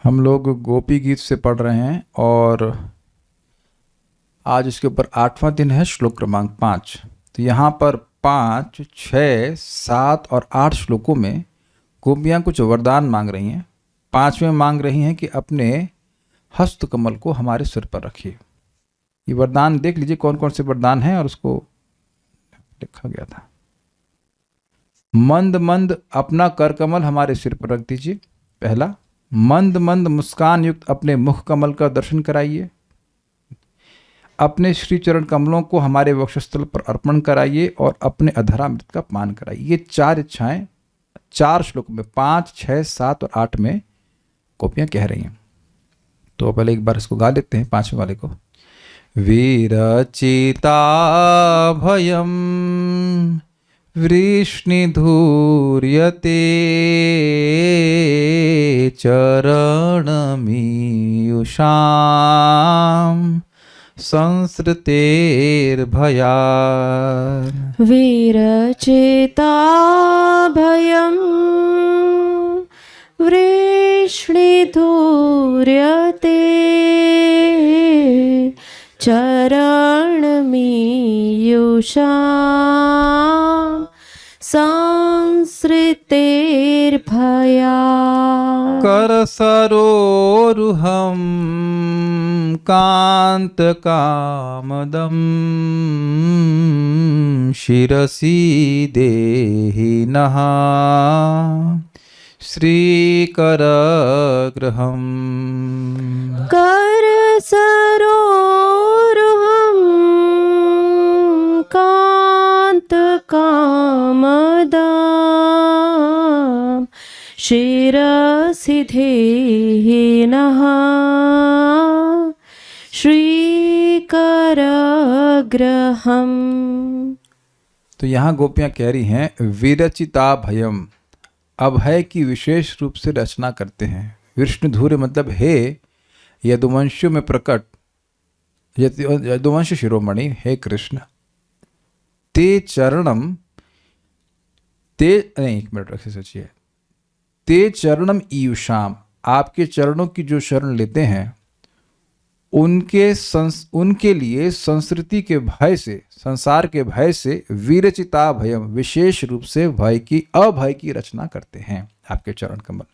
हम लोग गोपी गीत से पढ़ रहे हैं और आज इसके ऊपर 8वां दिन है, श्लोक क्रमांक 5। तो यहाँ पर 5, 6, 7 और 8 श्लोकों में गोपियाँ कुछ वरदान मांग रही हैं। 5वें मांग रही हैं कि अपने हस्त कमल को हमारे सिर पर रखिए। ये वरदान देख लीजिए कौन कौन से वरदान हैं और उसको लिखा गया था। मंद मंद अपना कर कमल हमारे सिर पर रख दीजिए, पहला। मंद मंद मुस्कान युक्त अपने मुख कमल का दर्शन कराइए। अपने श्री चरण कमलों को हमारे वक्षस्थल पर अर्पण कराइए और अपने अधरामृत का पान कराइए। ये 4 इच्छाएं 4 श्लोक में 5, 6, 7 और 8 में गोपियां कह रही हैं। तो पहले एक बार इसको गा लेते हैं 5वें वाले को। विरचिता भयम वृष्णिधूर्यते चरणमीयुषां संसृतेर्भयात्। विरचिता भयं वृष्णिधूर्यते चरणमीयुषां संसृतेर्भयात्। करसरोरुहं कान्तकामदं शिरसि देहि नः श्रीकरगृहम्। करसरोरुहं कान्तकामदं शिरसि देहि नः श्रीकरगृहम्। तो यहाँ गोपियाँ कह रही हैं विरचिता भयम, अभय की विशेष रूप से रचना करते हैं। विष्णुधूर्य मतलब हे यदुवंशियों में प्रकट, यदुवंश शिरोमणि हे कृष्ण। ते चरणम ते नहीं, एक मिनट रखे सोचिए। ते चरणम ईयुषाम, आपके चरणों की जो शरण लेते हैं उनके लिए संस्कृति के भय से, संसार के भय से विरचिता भयम, विशेष रूप से भय की, अभय की रचना करते हैं आपके चरण कमल।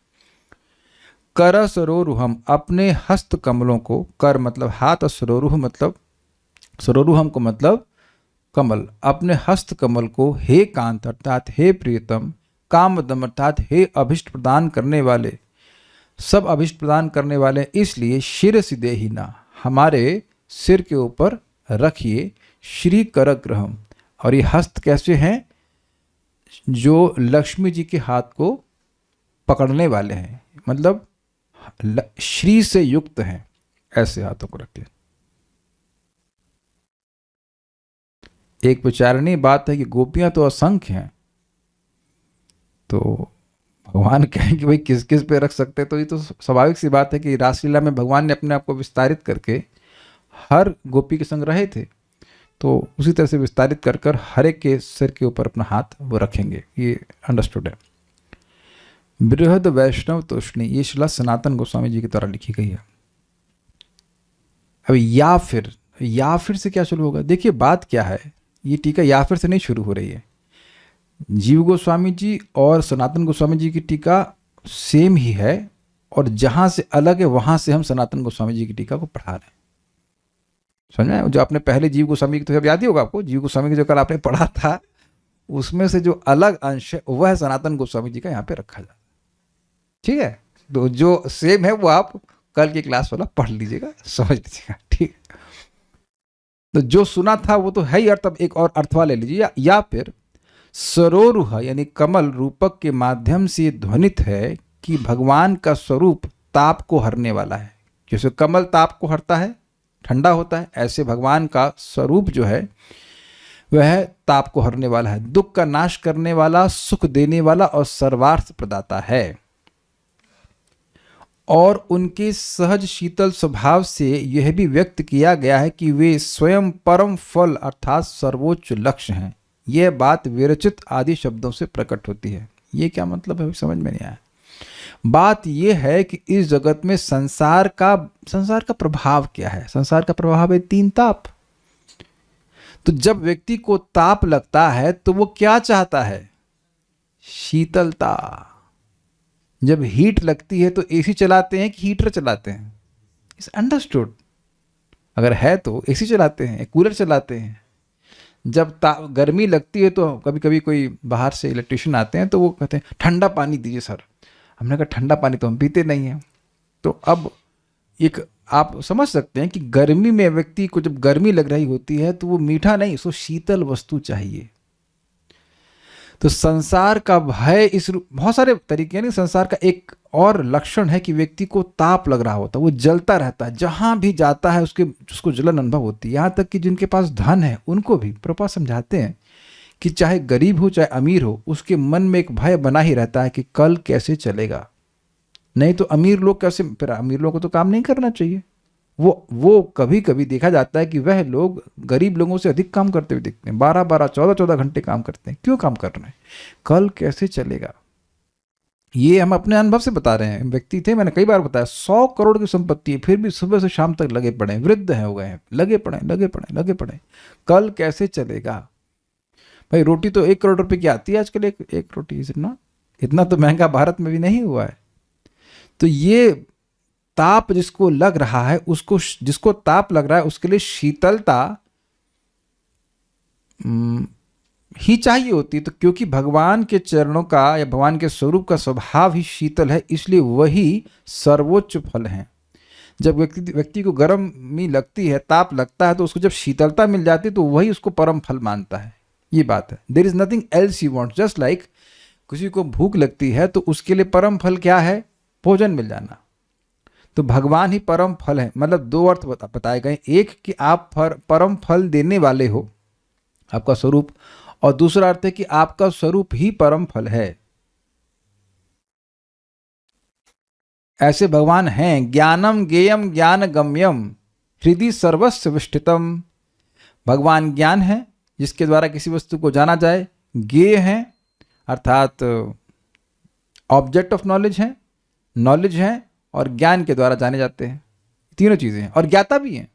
कर सरोरुहम, अपने हस्त कमलों को, कर मतलब हाथ और सरोरुह मतलब, सरोरुहम को मतलब कमल, अपने हस्त कमल को हे कांत अर्थात हे प्रियतम, कामदम अर्थात हे अभिष्ट प्रदान करने वाले, सब अभिष्ट प्रदान करने वाले, इसलिए शिरसि देहि ना, हमारे सिर के ऊपर रखिए। श्री करग्रहम, और ये हस्त कैसे हैं? जो लक्ष्मी जी के हाथ को पकड़ने वाले हैं, मतलब श्री से युक्त हैं, ऐसे हाथों को रखिए। एक विचारणीय बात है कि गोपियां तो असंख्य हैं, तो भगवान कहें कि भाई किस किस पे रख सकते हैं। तो ये तो स्वाभाविक सी बात है कि रासलीला में भगवान ने अपने आप को विस्तारित करके हर गोपी के संग रहे थे, तो उसी तरह से विस्तारित कर कर हर एक के सिर के ऊपर अपना हाथ वो रखेंगे। ये अंडरस्टूड है। बृहद वैष्णव तोषणी, ये शिला सनातन गोस्वामी जी के द्वारा लिखी गई है। अब या फिर से क्या शुरू होगा? देखिए बात क्या है, ये टीका या फिर से नहीं शुरू हो रही है। जीव गोस्वामी जी और सनातन गोस्वामी जी की टीका सेम ही है, और जहां से अलग है वहां से हम सनातन गोस्वामी जी की टीका को पढ़ा रहे हैं। समझ में? जो आपने पहले जीव गोस्वामी की, तो याद ही होगा आपको, जीव गोस्वामी की जो कल आपने पढ़ा था, उसमें से जो अलग अंश है वह सनातन गोस्वामी जी का यहाँ पे रखा जाता है। ठीक है, तो जो सेम है वो आप कल की क्लास वाला पढ़ लीजिएगा, समझ लीजिएगा। ठीक, तो जो सुना था वो तो है ही अर्थ, अब एक और अर्थवा ले लीजिए। या फिर सरोरुह यानी कमल रूपक के माध्यम से ध्वनित है कि भगवान का स्वरूप ताप को हरने वाला है। जैसे कमल ताप को हरता है, ठंडा होता है, ऐसे भगवान का स्वरूप जो है वह ताप को हरने वाला है, दुख का नाश करने वाला, सुख देने वाला और सर्वार्थ प्रदाता है। और उनके सहज शीतल स्वभाव से यह भी व्यक्त किया गया है कि वे स्वयं परम फल अर्थात सर्वोच्च लक्ष्य हैं। यह बात विरचित आदि शब्दों से प्रकट होती है। ये क्या मतलब है, समझ में नहीं आया। बात यह है कि इस जगत में संसार का प्रभाव क्या है? संसार का प्रभाव है 3 ताप। तो जब व्यक्ति को ताप लगता है तो वो क्या चाहता है? शीतलता। जब हीट लगती है तो एसी चलाते हैं कि हीटर चलाते हैं? It's understood. अगर है तो एसी चलाते हैं, कूलर चलाते हैं। जब गर्मी लगती है तो कभी कभी कोई बाहर से इलेक्ट्रिशियन आते हैं तो वो कहते हैं ठंडा पानी दीजिए सर। हमने कहा ठंडा पानी तो हम पीते नहीं हैं। तो अब एक आप समझ सकते हैं कि गर्मी में व्यक्ति को जब गर्मी लग रही होती है तो वो मीठा नहीं, उसको शीतल वस्तु चाहिए। तो संसार का भय इस बहुत सारे तरीके हैं। संसार का एक और लक्षण है कि व्यक्ति को ताप लग रहा होता है, वो जलता रहता है, जहां भी जाता है उसको जलन अनुभव होती है। यहाँ तक कि जिनके पास धन है उनको भी प्रभुपाद समझाते हैं कि चाहे गरीब हो चाहे अमीर हो, उसके मन में एक भय बना ही रहता है कि कल कैसे चलेगा। नहीं तो अमीर लोग कैसे, फिर अमीर लोगों को तो काम नहीं करना चाहिए। वो कभी कभी देखा जाता है कि वह लोग गरीब लोगों से अधिक काम करते हुए दिखते हैं, 12-12, 14-14 घंटे काम करते हैं। क्यों काम कर रहे हैं? कल कैसे चलेगा। ये हम अपने अनुभव से बता रहे हैं। व्यक्ति थे, मैंने कई बार बताया, 100 करोड़ की संपत्ति है, फिर भी सुबह से शाम तक लगे पड़े हैं, वृद्ध हैं, हो गए हैं, लगे पड़े, कल कैसे चलेगा। भाई रोटी तो 1 करोड़ रुपए की आती है आजकल, एक रोटी। इतना तो महंगा भारत में भी नहीं हुआ है। तो ये ताप जिसको लग रहा है, जिसको ताप लग रहा है उसके लिए शीतलता ही चाहिए होती है। तो क्योंकि भगवान के चरणों का या भगवान के स्वरूप का स्वभाव ही शीतल है, इसलिए वही सर्वोच्च फल है। जब व्यक्ति को गर्मी लगती है, ताप लगता है, तो उसको जब शीतलता मिल जाती है तो वही उसको परम फल मानता है। ये बात है। There is nothing else you want. Just like किसी को भूख लगती है तो उसके लिए परम फल क्या है? भोजन मिल जाना। तो भगवान ही परम फल है। मतलब 2 अर्थ बताए गए, एक कि आप परम फल देने वाले हो, आपका स्वरूप, और दूसरा अर्थ है कि आपका स्वरूप ही परम फल है। ऐसे भगवान हैं। ज्ञानम ज्ञेयम ज्ञान गम्यम हृदय सर्वस्व विष्ठितम। भगवान ज्ञान है जिसके द्वारा किसी वस्तु को जाना जाए, ज्ञेय है अर्थात ऑब्जेक्ट ऑफ नॉलेज है, नॉलेज है, और ज्ञान के द्वारा जाने जाते हैं। तीनों चीजें हैं, और ज्ञाता भी हैं।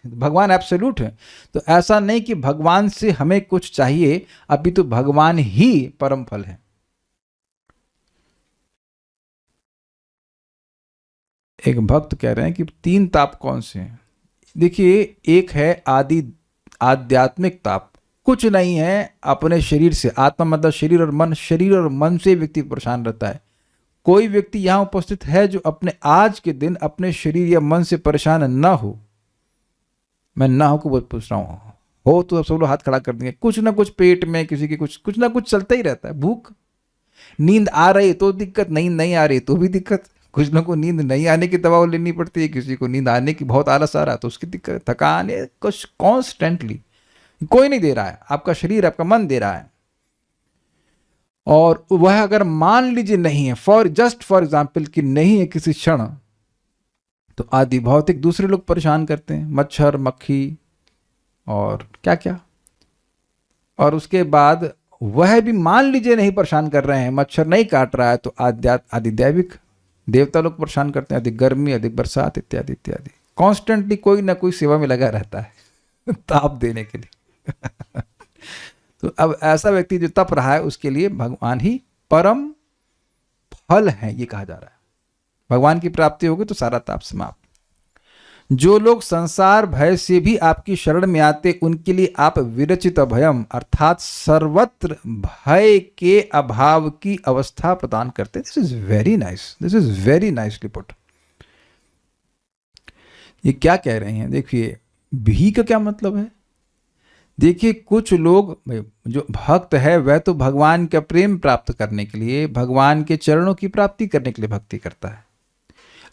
भगवान एब्सोल्यूट है। तो ऐसा नहीं कि भगवान से हमें कुछ चाहिए, अभी तो भगवान ही परम फल है। एक भक्त कह रहे हैं कि 3 ताप कौन से हैं? देखिए, एक है आध्यात्मिक ताप। कुछ नहीं है अपने शरीर से, आत्मा मतलब शरीर और मन, शरीर और मन से व्यक्ति परेशान रहता है। कोई व्यक्ति यहां उपस्थित है जो अपने आज के दिन अपने शरीर या मन से परेशान न हो? मैं ना हो को बहुत पूछ रहा हूं। हो तो सब लोग हाथ खड़ा कर देंगे। कुछ ना कुछ पेट में किसी की कुछ ना कुछ चलता ही रहता है। भूख, नींद आ रही तो दिक्कत, नींद नहीं आ रही तो भी दिक्कत। कुछ लोगों को नींद नहीं आने की दवा लेनी पड़ती है, किसी को नींद आने की बहुत आलस आ रहा है तो उसकी दिक्कत, थकान है, कुछ कॉन्स्टेंटली कोई नहीं दे रहा है, आपका शरीर आपका मन दे रहा है। और वह अगर मान लीजिए नहीं है, फॉर एग्जाम्पल कि नहीं है किसी क्षण, तो आदि भौतिक दूसरे लोग परेशान करते हैं, मच्छर मक्खी और क्या क्या। और उसके बाद वह भी मान लीजिए नहीं परेशान कर रहे हैं, मच्छर नहीं काट रहा है, तो आदि दैविक देवता लोग परेशान करते हैं, अधिक गर्मी, अधिक बरसात इत्यादि इत्यादि। कॉन्स्टेंटली कोई ना कोई सेवा में लगा रहता है ताप देने के लिए तो अब ऐसा व्यक्ति जो तप रहा है उसके लिए भगवान ही परम फल है, ये कहा जा रहा है। भगवान की प्राप्ति होगी तो सारा ताप समाप्त। जो लोग संसार भय से भी आपकी शरण में आते, उनके लिए आप विरचित अभयम अर्थात सर्वत्र भय के अभाव की अवस्था प्रदान करते। This is very nice, this is very nicely put. ये क्या कह रहे हैं? देखिए, भी का क्या मतलब है? देखिए, कुछ लोग, जो भक्त है वह तो भगवान का प्रेम प्राप्त करने के लिए, भगवान के चरणों की प्राप्ति करने के लिए भक्ति करता है।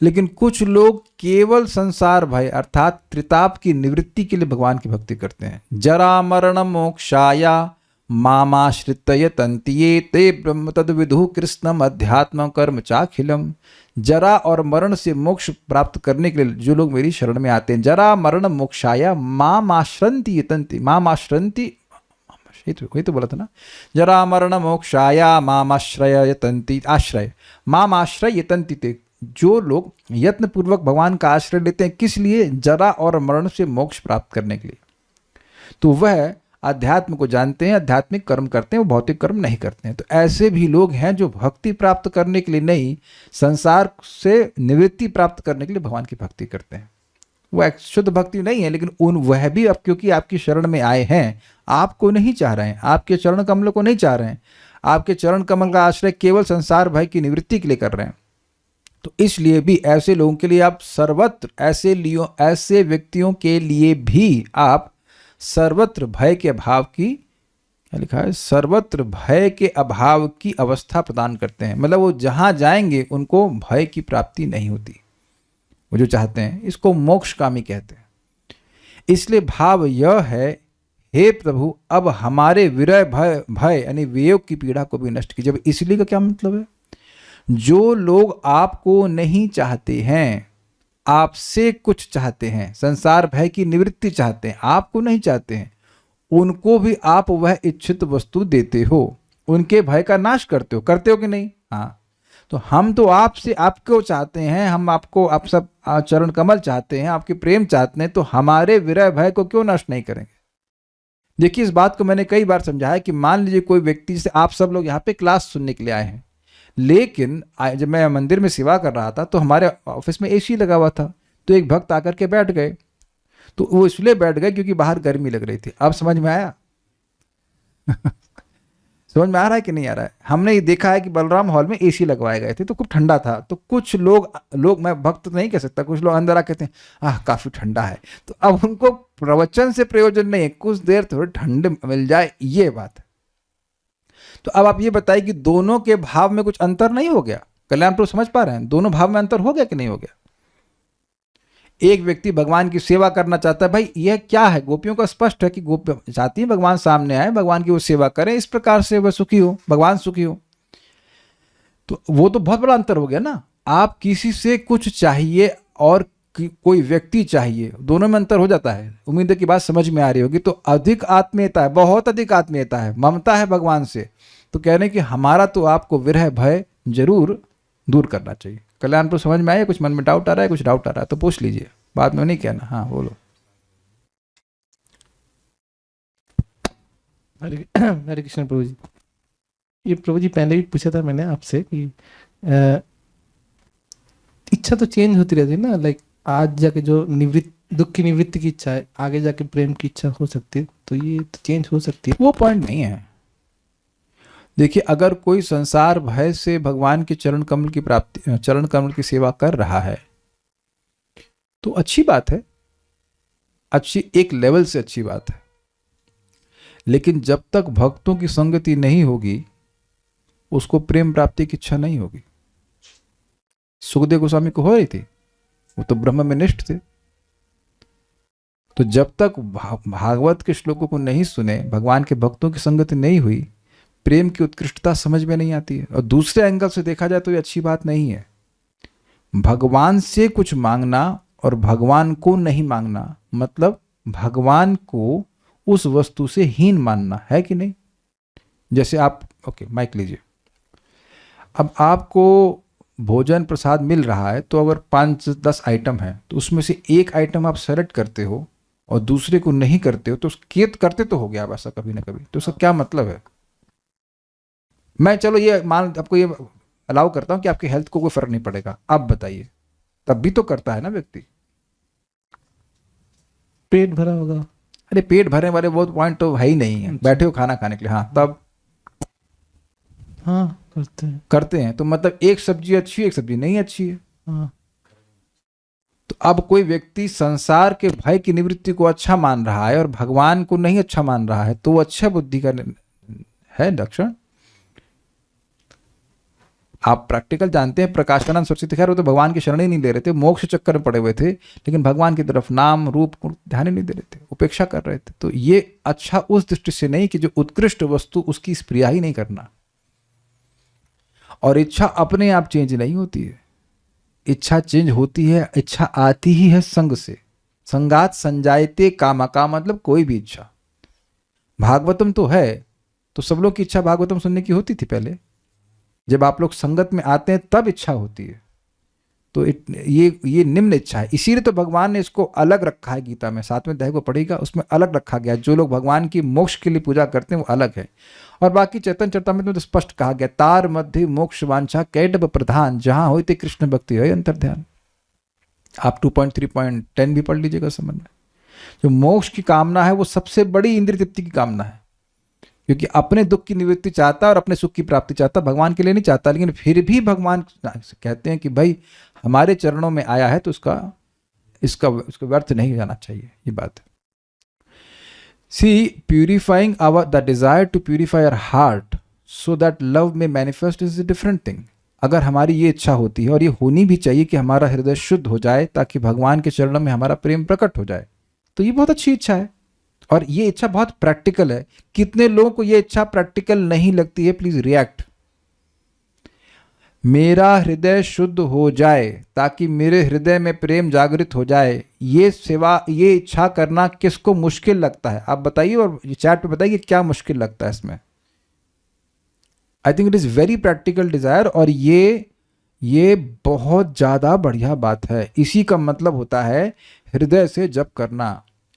लेकिन कुछ लोग केवल संसार भय अर्थात त्रिताप की निवृत्ति के लिए भगवान की भक्ति करते हैं। जरा मरण मोक्षाया मामाश्रित्य तंतिये ते ब्रह्म तद विदु कृष्णम अध्यात्म कर्म चाखिलम। जरा और मरण से मोक्ष प्राप्त करने के लिए जो लोग मेरी शरण में आते हैं, जरा मरण मोक्षाया मामाश्रंति तंति, मामाश्रंति ये तो बोला था ना, जरा मरण मोक्षाया मामाश्रय यतन्ति, आश्रय माम आश्रय यतन्ति ते। जो लोग यत्न पूर्वक भगवान का आश्रय लेते हैं, किस लिए? जरा और मरण से मोक्ष प्राप्त करने के लिए। तो वह अध्यात्म को जानते हैं, आध्यात्मिक कर्म करते हैं, वो भौतिक कर्म नहीं करते हैं। तो ऐसे भी लोग हैं जो भक्ति प्राप्त करने के लिए नहीं, संसार से निवृत्ति प्राप्त करने के लिए भगवान की भक्ति करते हैं। वो एक शुद्ध भक्ति नहीं है, लेकिन वह भी अब क्योंकि आपकी शरण में आए हैं, आपको नहीं चाह रहे हैं, आपके चरण कमलों को नहीं चाह रहे हैं, आपके चरण कमल का आश्रय केवल संसार भय की निवृत्ति के लिए कर रहे हैं। तो इसलिए भी ऐसे लोगों के लिए आप सर्वत्र, ऐसे व्यक्तियों के लिए भी आप सर्वत्र भय के अभाव की, क्या लिखा है, सर्वत्र भय के अभाव की अवस्था प्रदान करते हैं। मतलब वो जहां जाएंगे उनको भय की प्राप्ति नहीं होती। वो जो चाहते हैं, इसको मोक्षकामी कहते हैं। इसलिए भाव यह है, हे प्रभु अब हमारे विरह भय यानी वियोग की पीड़ा को भी नष्ट कीजिए। इसलिए का क्या मतलब है? जो लोग आपको नहीं चाहते हैं, आपसे कुछ चाहते हैं, संसार भय की निवृत्ति चाहते हैं, आपको नहीं चाहते हैं, उनको भी आप वह इच्छित वस्तु देते हो, उनके भय का नाश करते हो कि नहीं? हाँ। तो हम तो आपसे आपको चाहते हैं, हम आपको, आप सब चरण कमल चाहते हैं, आपके प्रेम चाहते हैं, तो हमारे विरह भय को क्यों नष्ट नहीं करेंगे? देखिए, इस बात को मैंने कई बार समझाया कि मान लीजिए कोई व्यक्ति, जैसे आप सब लोग यहाँ पे क्लास सुनने के लिए आए हैं, लेकिन जब मैं मंदिर में सेवा कर रहा था तो हमारे ऑफिस में एसी लगा हुआ था, तो एक भक्त आकर के बैठ गए। तो वो इसलिए बैठ गए क्योंकि बाहर गर्मी लग रही थी। अब समझ में आया? समझ में आ रहा है कि नहीं आ रहा है? हमने ये देखा है कि बलराम हॉल में एसी लगवाए गए थे, तो खूब ठंडा था। तो कुछ लोग मैं भक्त तो नहीं कह सकता, कुछ लोग अंदर आके कहते हैं काफ़ी ठंडा है। तो अब उनको प्रवचन से प्रयोजन नहीं है, कुछ देर थोड़ी ठंड मिल जाए, ये बात है। तो अब आप ये बताइए कि दोनों के भाव में कुछ अंतर नहीं हो गया? कल्याण प्रभु समझ पा रहे हैं? दोनों भाव में अंतर हो गया कि नहीं हो गया? एक व्यक्ति भगवान की सेवा करना चाहता है, भाई यह क्या है? गोपियों का स्पष्ट है कि गोपी चाहती है भगवान सामने आए, भगवान की वो सेवा करें, इस प्रकार से वह सुखी हो, भगवान सुखी हो। तो वो तो बहुत बड़ा अंतर हो गया ना। आप किसी से कुछ चाहिए और कोई व्यक्ति चाहिए, दोनों में अंतर हो जाता है। उम्मीद है कि बात समझ में आ रही होगी। तो अधिक आत्मीयता है, बहुत अधिक आत्मीयता है, ममता है भगवान से। तो कह रहे हैं कि हमारा तो आपको विरह भय जरूर दूर करना चाहिए। कल्याण प्रभु समझ में आया? कुछ मन में डाउट आ रहा है? कुछ डाउट आ रहा है तो पूछ लीजिए, बाद में नहीं कहना। हाँ बोलो। हरे कृष्ण प्रभु जी। ये प्रभु जी पहले भी पूछा था मैंने आपसे कि इच्छा तो चेंज होती रहती है ना, लाइक आज जाके जो दुख की निवृत्ति की इच्छा है, आगे जाके प्रेम की इच्छा हो सकती है, तो ये तो चेंज हो सकती है। वो पॉइंट नहीं है। देखिए, अगर कोई संसार भय से भगवान के चरण कमल की प्राप्ति, चरण कमल की सेवा कर रहा है तो अच्छी बात है, अच्छी एक लेवल से अच्छी बात है। लेकिन जब तक भक्तों की संगति नहीं होगी, उसको प्रेम प्राप्ति की इच्छा नहीं होगी। सुखदेव गोस्वामी को हो रही थी, वो तो ब्रह्म में निष्ठ थे। तो जब तक भागवत के श्लोकों को नहीं सुने, भगवान के भक्तों की संगति नहीं हुई, प्रेम की उत्कृष्टता समझ में नहीं आती है। और दूसरे एंगल से देखा जाए तो ये अच्छी बात नहीं है। भगवान से कुछ मांगना और भगवान को नहीं मांगना, मतलब भगवान को उस वस्तु से हीन मानना है कि नहीं? जैसे आप, ओके माइक लीजिए, अब आपको भोजन प्रसाद मिल रहा है, तो अगर 5-10 आइटम है तो उसमें से एक आइटम आप सेलेक्ट करते हो और दूसरे को नहीं करते हो, तो करते तो हो गया आप ऐसा कभी ना कभी। तो उसका क्या मतलब है? मैं चलो ये मान आपको ये अलाउ करता हूं कि आपकी हेल्थ को कोई फर्क नहीं पड़ेगा, आप बताइए, तब भी तो करता है ना व्यक्ति। पेट भरा होगा। अरे पेट भरने वाले वो पॉइंट तो है ही नहीं है, बैठे हो खाना खाने के लिए, हाँ तब हाँ करते हैं। तो मतलब एक सब्जी अच्छी है, एक सब्जी नहीं अच्छी है। हाँ। तो अब कोई व्यक्ति संसार के भय की निवृत्ति को अच्छा मान रहा है और भगवान को नहीं अच्छा मान रहा है, तो वो अच्छा बुद्धि का है लक्षण। आप प्रैक्टिकल जानते हैं, प्रकाशानंद सरस्वती खैर वो तो भगवान की शरण ही नहीं ले रहे थे, मोक्ष चक्कर में पड़े हुए थे, लेकिन भगवान की तरफ नाम रूप को ध्यान ही नहीं दे रहे थे, उपेक्षा कर रहे थे। तो ये अच्छा उस दृष्टि से नहीं कि जो उत्कृष्ट वस्तु उसकी स्प्रिया ही नहीं करना। और इच्छा अपने आप चेंज नहीं होती है, इच्छा चेंज होती है, इच्छा आती ही है संग से। संगात संजायते कामा, का मतलब कोई भी इच्छा। भागवतम तो है, तो सब लोग की इच्छा भागवतम सुनने की होती थी पहले। जब आप लोग संगत में आते हैं तब इच्छा होती है। तो ये निम्न इच्छा है, इसीलिए तो भगवान ने इसको अलग रखा है। गीता में 7वें अध्याय को पढ़ेगा, उसमें अलग रखा गया है। जो लोग भगवान की मोक्ष के लिए पूजा करते हैं वो अलग है। और बाकी चैतन्य चरितामृत में तो स्पष्ट कहा गया, तार मध्य मोक्ष वांछा कैटब प्रधान, जहां होते कृष्ण भक्ति है अंतर्ध्यान। आप 2.3.10 भी पढ़ लीजिएगा समझ में। जो मोक्ष की कामना है वो सबसे बड़ी इंद्रिय तृप्ति की कामना है, क्योंकि अपने दुख की निवृत्ति चाहता है और अपने सुख की प्राप्ति चाहता, भगवान के लिए नहीं चाहता। लेकिन फिर भी भगवान कहते हैं कि भाई हमारे चरणों में आया है तो इसका व्यर्थ नहीं जाना चाहिए। ये बात है। See purifying our the desire to purify our heart so that love में manifest is a different thing. अगर हमारी ये इच्छा होती है, और ये होनी भी चाहिए, कि हमारा हृदय शुद्ध हो जाए ताकि भगवान के चरणों में हमारा प्रेम प्रकट हो जाए, तो ये बहुत अच्छी इच्छा है। और ये इच्छा बहुत प्रैक्टिकल है। कितने लोगों को ये इच्छा प्रैक्टिकल नहीं लगती है? Please react. मेरा हृदय शुद्ध हो जाए ताकि मेरे हृदय में प्रेम जागृत हो जाए, ये सेवा, ये इच्छा करना किसको मुश्किल लगता है? आप बताइए, और चैट पे बताइए क्या मुश्किल लगता है इसमें। I think it is very practical desire, और ये बहुत ज्यादा बढ़िया बात है। इसी का मतलब होता है हृदय से जप करना,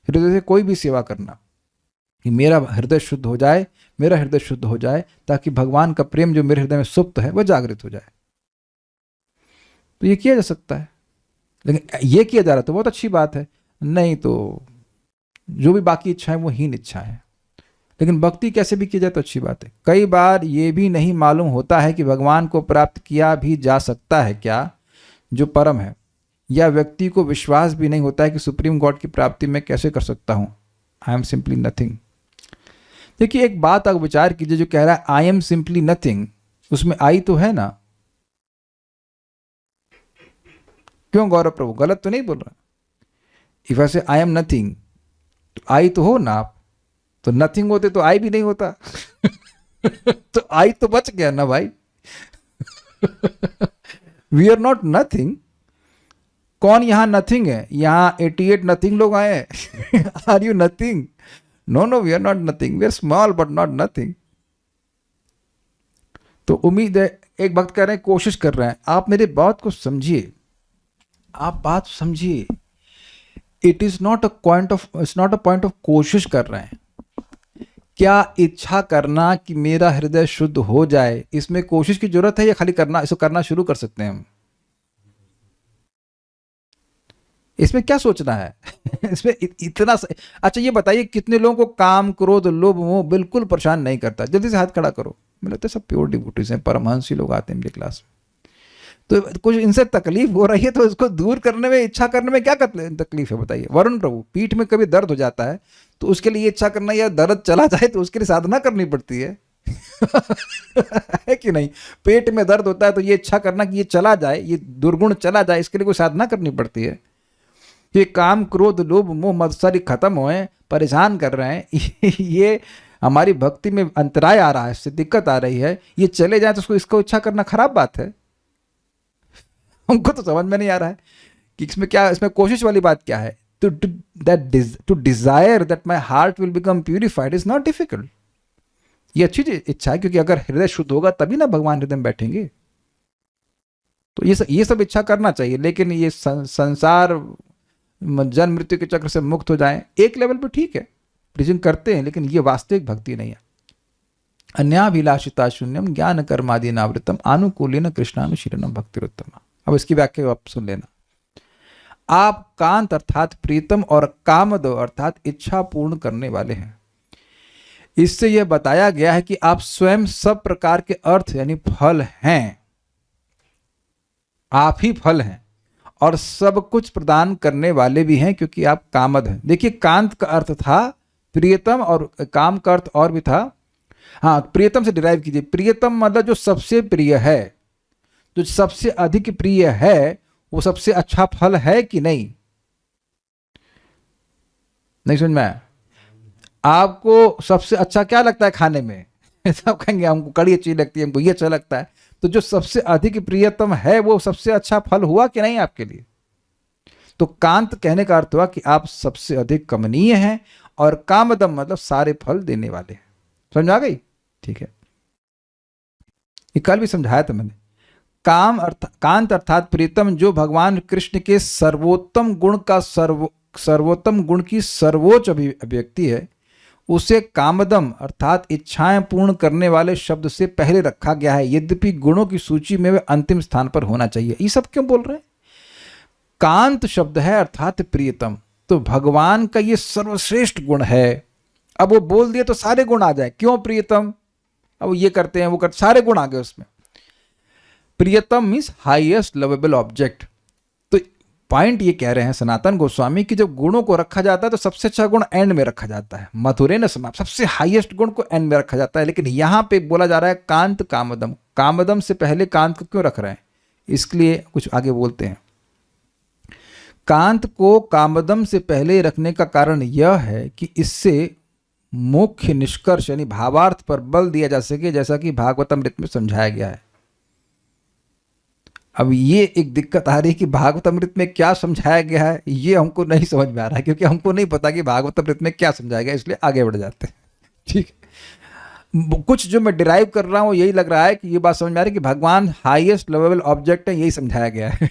हृदय से कोई भी सेवा करना, कि मेरा हृदय शुद्ध हो जाए, मेरा हृदय शुद्ध हो जाए ताकि भगवान का प्रेम जो मेरे हृदय में सुप्त है वह जागृत हो जाए। तो ये किया जा सकता है, लेकिन ये किया जा रहा तो बहुत अच्छी बात है। नहीं तो जो भी बाकी इच्छाएं वो हीन इच्छा है। लेकिन भक्ति कैसे भी की जाए तो अच्छी बात है। कई बार ये भी नहीं मालूम होता है कि भगवान को प्राप्त किया भी जा सकता है क्या, जो परम है, या व्यक्ति को विश्वास भी नहीं होता है कि सुप्रीम गॉड की प्राप्ति मैं कैसे कर सकता हूं। I am simply nothing. देखिए, एक बात आप विचार कीजिए, जो कह रहा है आई एम सिंपली नथिंग, उसमें आई तो है ना? क्यों गौरव प्रभु, गलत तो नहीं बोल रहा? इफ आई से आई एम नथिंग, तो आई तो हो ना आप। तो नथिंग होते तो आई भी नहीं होता। तो आई तो बच गया ना भाई। We are not nothing. कौन यहां नथिंग है? यहां 88 नथिंग लोग आए हैं। Are you nothing? No, we are not nothing, we are small but not nothing. तो उम्मीद है, एक भक्त कह रहे हैं कोशिश कर रहे हैं। आप मेरे बात को समझिए, आप बात समझिए। It is not a point of कोशिश कर रहे हैं। क्या इच्छा करना कि मेरा हृदय शुद्ध हो जाए, इसमें कोशिश की जरूरत है, या खाली करना, इसको करना शुरू कर सकते हैं हम? इसमें क्या सोचना है? इसमें इतना अच्छा ये बताइए, कितने लोगों को काम, क्रोध, लोभ, मोह बिल्कुल परेशान नहीं करता? जल्दी से हाथ खड़ा करो। मुझे लगता है सब प्योर डिवोटीज हैं, परमहंसी लोग आते हैं मेरी क्लास में। तो कुछ इनसे तकलीफ हो रही है तो इसको दूर करने में, इच्छा करने में क्या तकलीफ है बताइए? वरुण प्रभु, पीठ में कभी दर्द हो जाता है तो उसके लिए इच्छा करना, या दर्द चला जाए तो उसके लिए साधना करनी पड़ती है। है कि नहीं? पेट में दर्द होता है तो ये इच्छा करना कि ये चला जाए, ये दुर्गुण चला जाए, इसके लिए कोई साधना करनी पड़ती है। ये काम, क्रोध, लोभ, मोह, मत्सरी खत्म होए, परेशान कर रहे हैं, ये हमारी भक्ति में अंतराय आ रहा है, इससे दिक्कत आ रही है, ये चले जाए तो इसको इच्छा करना खराब बात है। हमको तो समझ में नहीं आ रहा है कि इसमें क्या, इसमें कोशिश वाली बात क्या है? To desire that my heart will become purified is not difficult. ये अच्छी इच्छा है, क्योंकि अगर हृदय शुद्ध होगा तभी ना भगवान हृदय में बैठेंगे। तो ये सब इच्छा करना चाहिए। लेकिन ये संसार जन्म मृत्यु के चक्र से मुक्त हो जाए, एक लेवल पे ठीक है, प्रीचिंग करते हैं, लेकिन ये वास्तविक भक्ति नहीं है। अन्याभिलाषिता शून्यम ज्ञान कर्मादि नावृतम आनुकूल्येन कृष्णानुशीलनम भक्तिरुत्तम। अब इसकी व्याख्या आप सुन लेना। आप कांत अर्थात प्रीतम और कामद अर्थात इच्छा पूर्ण करने वाले हैं। इससे यह बताया गया है कि आप स्वयं सब प्रकार के अर्थ यानी फल हैं। आप ही फल हैं और सब कुछ प्रदान करने वाले भी हैं, क्योंकि आप कामद हैं। देखिए, कांत का अर्थ था प्रियतम, और काम का अर्थ और भी था। हाँ, प्रियतम से डिराइव कीजिए। प्रियतम मतलब जो सबसे प्रिय है, जो सबसे अधिक प्रिय है, वो सबसे अच्छा फल है कि नहीं? नहीं समझ में आया? आपको सबसे अच्छा क्या लगता है खाने में? सब कहेंगे हमको कड़ी अच्छी लगती है, हमको ये अच्छा लगता है। तो जो सबसे अधिक प्रियतम है वो सबसे अच्छा फल हुआ कि नहीं आपके लिए? तो कांत कहने का अर्थ हुआ कि आप सबसे अधिक कमनीय हैं और कामदम मतलब सारे फल देने वाले। समझ आ गई? ठीक है, ये कल भी समझाया था मैंने। कांत अर्थात प्रीतम, जो भगवान कृष्ण के सर्वोत्तम गुण की सर्वोच्च अभिव्यक्ति है, उसे कामदम अर्थात इच्छाएं पूर्ण करने वाले शब्द से पहले रखा गया है, यद्यपि गुणों की सूची में वे अंतिम स्थान पर होना चाहिए। ये सब क्यों बोल रहे हैं? कांत शब्द है अर्थात प्रियतम, तो भगवान का ये सर्वश्रेष्ठ गुण है। अब वो बोल दिए तो सारे गुण आ जाए, क्यों प्रियतम, अब ये करते हैं वो करते, सारे गुण आ गए उसमें। प्रियतम मीन्स हाईएस्ट लवेबल ऑब्जेक्ट। तो पॉइंट ये कह रहे हैं सनातन गोस्वामी कि जब गुणों को रखा जाता है तो सबसे अच्छा गुण एंड में रखा जाता है, मथुरे न समाप्त, सबसे हाईएस्ट गुण को एंड में रखा जाता है। लेकिन यहां पे बोला जा रहा है कांत कामदम, कामदम से पहले कांत को क्यों रख रहे हैं? इसके लिए कुछ आगे बोलते हैं। कांत को कामदम से पहले रखने का कारण यह है कि इससे मुख्य निष्कर्ष यानी भावार्थ पर बल दिया जा सके, जैसा कि भागवतमृत में समझाया गया है। अब ये एक दिक्कत आ रही है कि भागवतमृत में क्या समझाया गया है ये हमको नहीं समझ में आ रहा है, क्योंकि हमको नहीं पता कि भागवतमृत में क्या समझाया गया, इसलिए आगे बढ़ जाते हैं। ठीक है, कुछ जो मैं डिराइव कर रहा हूँ यही लग रहा है कि ये बात समझ में आ रही है कि भगवान हाईएस्ट लेवल ऑब्जेक्ट है, यही समझाया गया है।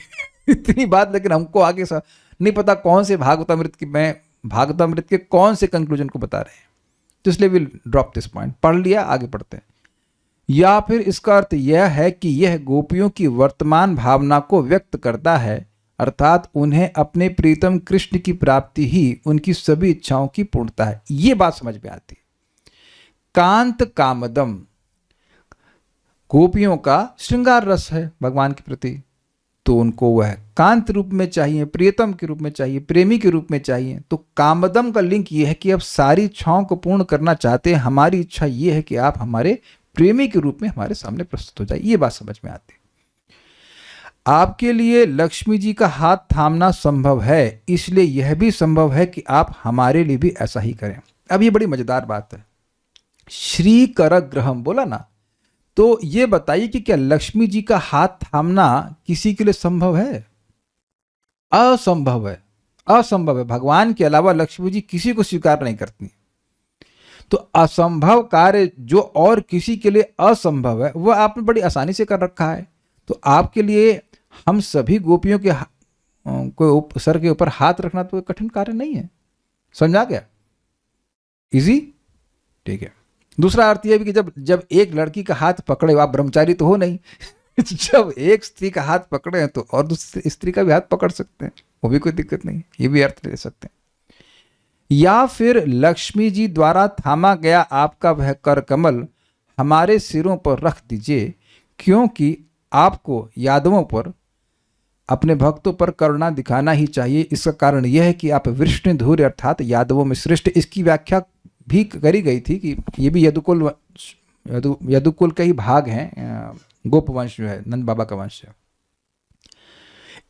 इतनी बात, लेकिन हमको आगे नहीं पता कौन से भागवतमृत के कौन से कंक्लूजन को बता रहे हैं, तो इसलिए विल ड्रॉप दिस पॉइंट। पढ़ लिया, आगे पढ़ते हैं। या फिर इसका अर्थ यह है कि यह गोपियों की वर्तमान भावना को व्यक्त करता है, अर्थात उन्हें अपने प्रीतम कृष्ण की प्राप्ति ही उनकी सभी इच्छाओं की पूर्णता है। ये बात समझ में आती है। कांत कामदम गोपियों का श्रृंगार रस है भगवान के प्रति, तो उनको वह कांत रूप में चाहिए, प्रियतम के रूप में चाहिए, प्रेमी के रूप में चाहिए। तो कामदम का लिंक यह है कि अब सारी इच्छाओं को पूर्ण करना चाहते हैं, हमारी इच्छा यह है कि आप हमारे प्रेमी के रूप में हमारे सामने प्रस्तुत हो जाए। ये बात समझ में आती है। आपके लिए लक्ष्मी जी का हाथ थामना संभव है, इसलिए यह भी संभव है कि आप हमारे लिए भी ऐसा ही करें। अब ये बड़ी मजेदार बात है। श्री करग्रहम बोला ना, तो ये बताइए कि क्या लक्ष्मी जी का हाथ थामना किसी के लिए संभव है? असंभव है, असंभव है। भगवान के अलावा लक्ष्मी जी किसी को स्वीकार नहीं करती। तो असंभव कार्य जो और किसी के लिए असंभव है वह आपने बड़ी आसानी से कर रखा है। तो आपके लिए हम सभी गोपियों के कोई सर के ऊपर हाथ रखना तो कठिन कार्य नहीं है। समझा गया? इजी? ठीक है। दूसरा अर्थ यह भी कि जब एक लड़की का हाथ पकड़े, आप ब्रह्मचारी तो हो नहीं। जब एक स्त्री का हाथ पकड़े हैं तो और दूसरी स्त्री का भी हाथ पकड़ सकते हैं, वो भी कोई दिक्कत नहीं, ये भी अर्थ ले सकते हैं। या फिर लक्ष्मी जी द्वारा थामा गया आपका वह कर कमल हमारे सिरों पर रख दीजिए, क्योंकि आपको यादवों पर, अपने भक्तों पर करुणा दिखाना ही चाहिए। इसका कारण यह है कि आप विष्णुधुर्य अर्थात यादवों में श्रेष्ठ। इसकी व्याख्या भी करी गई थी कि ये भी यदुकुल का ही भाग हैं, गोप वंश जो है, नंद बाबा का वंश है।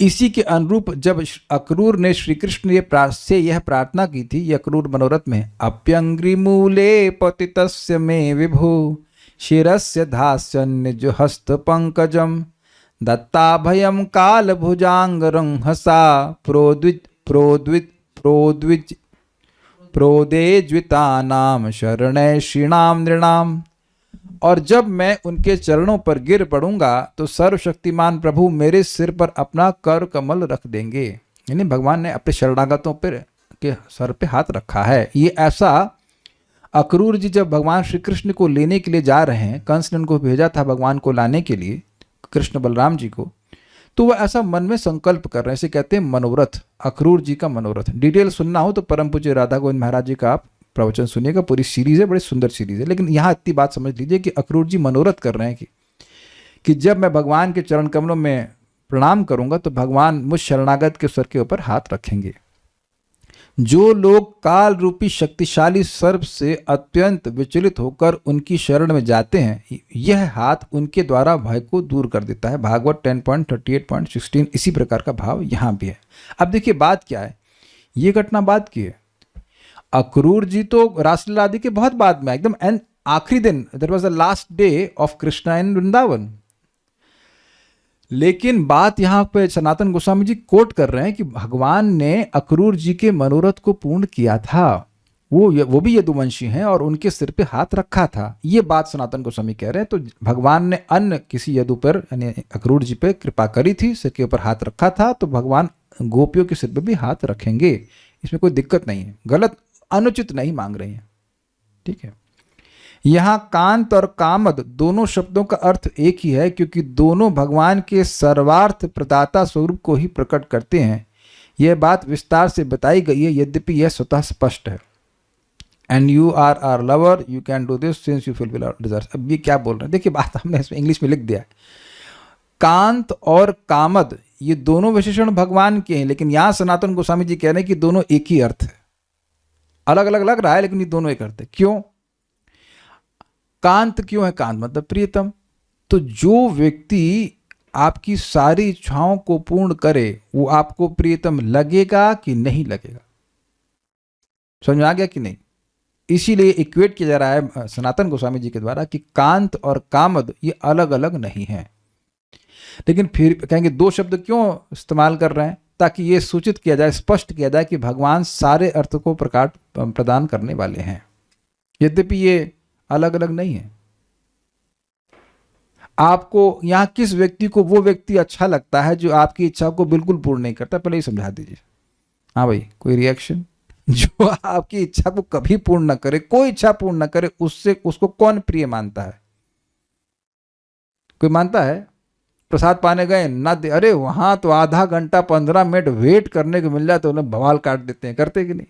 इसी के अनुरूप जब अक्रूर ने श्री कृष्ण से यह प्रार्थना की थी, ये अक्रूर मनोरथ में, अप्यंग्री मूले पतितस्य में विभु शिरस्य धास्यन्य जो हस्त पंकजम दत्ताभयम काल भुजांग रंहसा प्रोदेज्वितानाम शरणैषीणाम नृणाम। और जब मैं उनके चरणों पर गिर पड़ूंगा तो सर्वशक्तिमान प्रभु मेरे सिर पर अपना कर कमल रख देंगे। यानी भगवान ने अपने शरणागतों पर के सर पे हाथ रखा है। ये ऐसा अक्रूर जी जब भगवान श्री कृष्ण को लेने के लिए जा रहे हैं, कंस ने उनको भेजा था भगवान को लाने के लिए, कृष्ण बलराम जी को, तो वह ऐसा मन में संकल्प कर रहे हैं। इसे कहते हैं मनोरथ, अक्रूर जी का मनोरथ। डिटेल सुनना हो तो परम पूज्य राधा गोविंद महाराज जी का आप प्रवचन सुनिएगा, पूरी सीरीज है, बड़ी सुंदर सीरीज है। लेकिन यहाँ इतनी बात समझ लीजिए कि अक्रूर जी मनोरथ कर रहे हैं कि जब मैं भगवान के चरण कमलों में प्रणाम करूंगा तो भगवान मुझ शरणागत के सर के ऊपर हाथ रखेंगे। जो लोग काल रूपी शक्तिशाली सर्प से अत्यंत विचलित होकर उनकी शरण में जाते हैं, यह हाथ उनके द्वारा भय को दूर कर देता है। भागवत 10.38.16 इसी प्रकार का भाव यहाँ भी है। अब देखिए बात क्या है, ये घटना बात की है। अक्रूर जी तो रासलीला आदि के बहुत बाद में, एकदम एंड आखिरी दिन, there was the last day of Krishna in Vrindavan. लेकिन बात यहां पे सनातन गोस्वामी जी कोट कर रहे हैं कि भगवान ने अक्रूर जी के मनोरथ को पूर्ण किया था। वो भी यदुवंशी हैं और उनके सिर पे हाथ रखा था। ये बात सनातन गोस्वामी कह रहे हैं। तो भगवान ने अन्य किसी यदु पर यानी अक्रूर जी पे कृपा करी थी, सिर के ऊपर हाथ रखा था, तो भगवान गोपियों के सिर पे भी हाथ रखेंगे, इसमें कोई दिक्कत नहीं है। गलत अनुचित नहीं मांग रहे हैं, ठीक है। यहाँ कांत और कामद दोनों शब्दों का अर्थ एक ही है, क्योंकि दोनों भगवान के सर्वार्थ प्रदाता स्वरूप को ही प्रकट करते हैं। यह बात विस्तार से बताई गई है, यद्यपि यह स्वतः स्पष्ट है। And you are our lover, you can do this since you fulfil our desires. अब ये क्या बोल रहे हैं, देखिए बात हमने इसमें इंग्लिश में लिख दिया है। कांत और कामद ये दोनों विशेषण भगवान के हैं, लेकिन यहां सनातन गोस्वामी जी कह रहे हैं कि दोनों एक ही अर्थ है। अलग अलग लग रहा है लेकिन ये दोनों एक अर्थ है। क्यों कांत, क्यों है कांत मतलब प्रियतम। तो जो व्यक्ति आपकी सारी इच्छाओं को पूर्ण करे वो आपको प्रियतम लगेगा कि नहीं लगेगा, समझ में आ गया कि नहीं। इसीलिए इक्वेट किया जा रहा है सनातन गोस्वामी जी के द्वारा कि कांत और कामद ये अलग अलग नहीं हैं। लेकिन फिर कहेंगे दो शब्द क्यों इस्तेमाल कर रहे हैं, ताकि ये सूचित किया जाए, स्पष्ट किया जाए कि भगवान सारे अर्थ को प्रदान करने वाले हैं, यद्यपि ये अलग अलग नहीं है। आपको यहाँ किस व्यक्ति को वो व्यक्ति अच्छा लगता है जो आपकी इच्छा को बिल्कुल पूर्ण नहीं करता, पहले ही समझा दीजिए। हाँ भाई, कोई रिएक्शन। जो आपकी इच्छा को कभी पूर्ण न करे, कोई इच्छा पूर्ण न करे, उसको कौन प्रिय मानता है? कोई मानता है? प्रसाद पाने गए ना दे, अरे वहां तो आधा घंटा 15 मिनट वेट करने को मिल जाए तो उन्हें बवाल काट देते हैं, करते कि नहीं।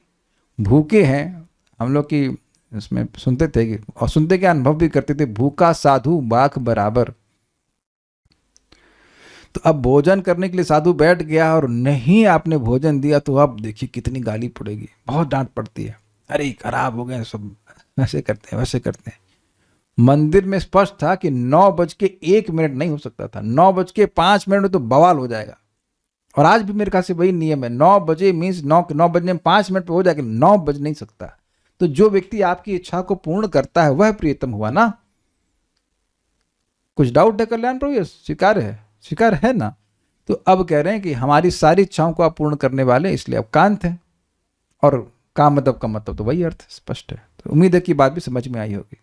भूखे हैं हम लोग की इसमें सुनते थे कि, और सुनते के अनुभव भी करते थे, भूखा साधु बाघ बराबर। तो अब भोजन करने के लिए साधु बैठ गया और नहीं आपने भोजन दिया तो अब देखिए कितनी गाली पड़ेगी, बहुत डांट पड़ती है। अरे खराब हो गए सब, ऐसे करते हैं वैसे करते हैं। मंदिर में स्पष्ट था कि 9:01 नहीं हो सकता था, 9:05 में तो बवाल हो जाएगा। और आज भी मेरे ख्याल से वही नियम है, 9 बजे मीन्स 9 बजने में 5 मिनट पे हो जाएगा, 9 बज नहीं सकता। तो जो व्यक्ति आपकी इच्छा को पूर्ण करता है वह प्रियतम हुआ ना। कुछ डाउट है कल्याण प्रभु? ये स्वीकार है ना। तो अब कह रहे हैं कि हमारी सारी इच्छाओं को आप पूर्ण करने वाले, इसलिए अब कांत है। और कामदब का मतलब तो वही अर्थ स्पष्ट है। तो उम्मीद है कि बात भी समझ में आई होगी।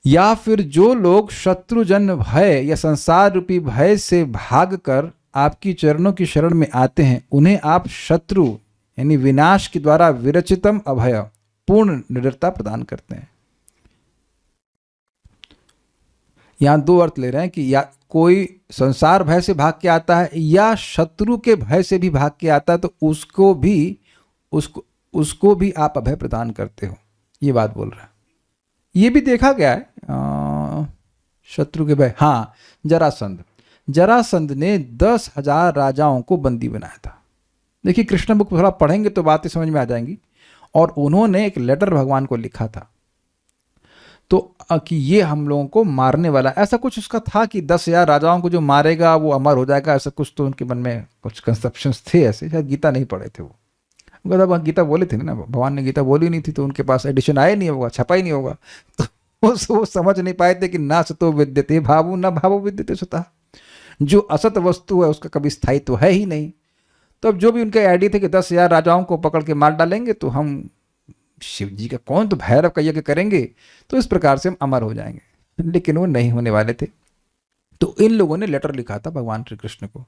या फिर जो लोग शत्रुजन्य भय या संसार रूपी भय से भागकर आपकी चरणों की शरण में आते हैं, उन्हें आप शत्रु यानी विनाश के द्वारा विरचितम अभय पूर्ण निडरता प्रदान करते हैं। यहां दो अर्थ ले रहे हैं कि या कोई संसार भय से भाग के आता है या शत्रु के भय से भी भाग के आता है, तो उसको भी आप अभय प्रदान करते हो, ये बात बोल रहा है। ये भी देखा गया है शत्रु के भय। हाँ, जरासंध ने 10,000 राजाओं को बंदी बनाया था। देखिए कृष्ण बुक थोड़ा पढ़ेंगे तो बातें समझ में आ जाएंगी। और उन्होंने एक लेटर भगवान को लिखा था तो कि ये हम लोगों को मारने वाला, ऐसा कुछ उसका था कि 10,000 राजाओं को जो मारेगा वो अमर हो जाएगा, ऐसा कुछ तो उनके मन में कुछ कंसेप्शंस थे ऐसे। शायद गीता नहीं पढ़े थे वो, गीता बोले थे ना, भगवान ने गीता बोली नहीं थी तो उनके पास एडिशन आया नहीं होगा, छपा ही नहीं होगा। तो वो समझ नहीं पाए थे कि ना सतो विद्यते भावो न भावो विद्यते सतः, जो असत वस्तु है उसका कभी स्थायित्व है ही नहीं। तो अब जो भी उनके आइडिया थे कि 10,000 राजाओं को पकड़ के मार डालेंगे तो हम शिव जी का कौन तो भैरव का यज्ञ करेंगे, तो इस प्रकार से हम अमर हो जाएंगे। लेकिन वो नहीं होने वाले थे। तो इन लोगों ने लेटर लिखा था भगवान श्री कृष्ण को।